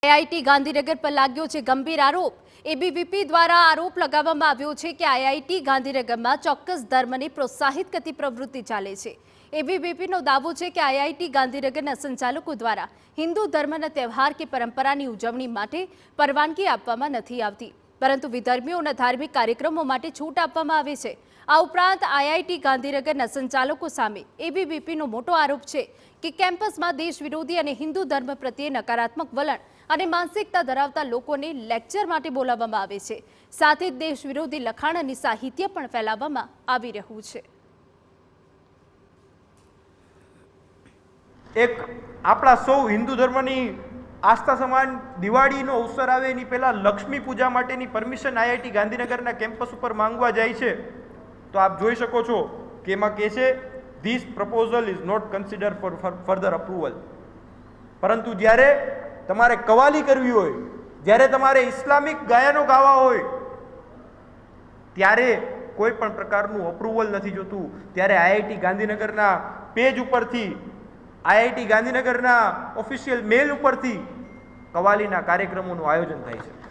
IIT Gandhinagar પર લાગ્યો છે ગંભીર આરોપ। એબીવીપી દ્વારા આરોપ લગાવવામાં આવ્યો છે કે આઈઆઈટી ગાંધીનગરમાં ચોક્કસ ધર્મને પ્રોત્સાહિત કરતી પ્રવૃત્તિ ચાલે છે। એબીવીપીનો દાવો છે કે આઈઆઈટી ગાંધીનગરના સંચાલકો દ્વારા હિન્દુ ધર્મના તહેવાર કે પરંપરાની ઉજવણી માટે પરવાનગી આપવામાં નથી આવતી, પરંતુ વિધર્મીઓના ધાર્મિક કાર્યક્રમો માટે છૂટ આપવામાં આવે છે। આ ઉપરાંત આઈઆઈટી ગાંધીનગરના સંચાલકો સામે એબીવીપીનો મોટો આરોપ છે કે કેમ્પસમાં દેશ વિરોધી અને હિન્દુ ધર્મ પ્રત્યે નકારાત્મક વલણ અને માનસિકતા ધરાવતા લોકોને લેક્ચર માટે બોલાવવામાં આવે છે, સાથે જ દેશ વિરોધી લખાણ અને સાહિત્ય પણ ફેલાવવામાં આવી રહ્યું છે। એક આપણા સૌ હિન્દુ ધર્મની આસ્થા સમાન દિવાળીનો અવસર આવે એની પહેલા લક્ષ્મી પૂજા માટેની પરમિશન આઈઆઈટી ગાંધીનગરના કેમ્પસ ઉપર માંગવા જાય છે તો આપ જોઈ શકો છો કે એમાં કહે છે this proposal is not consider for further approval. પરંતુ જ્યારે તમારે કવાલી કરવી હોય, જ્યારે તમારે ઇસ્લામિક ગાયનો ગાવા હોય, ત્યારે કોઈ પણ પ્રકારનું અપ્રુવલ નથી જોતું। ત્યારે આઈઆઈટી ગાંધીનગરના પેજ ઉપરથી, આઈઆઈટી ગાંધીનગરના ઓફિશિયલ મેલ ઉપરથી કવાલીના કાર્યક્રમોનું આયોજન થાય છે।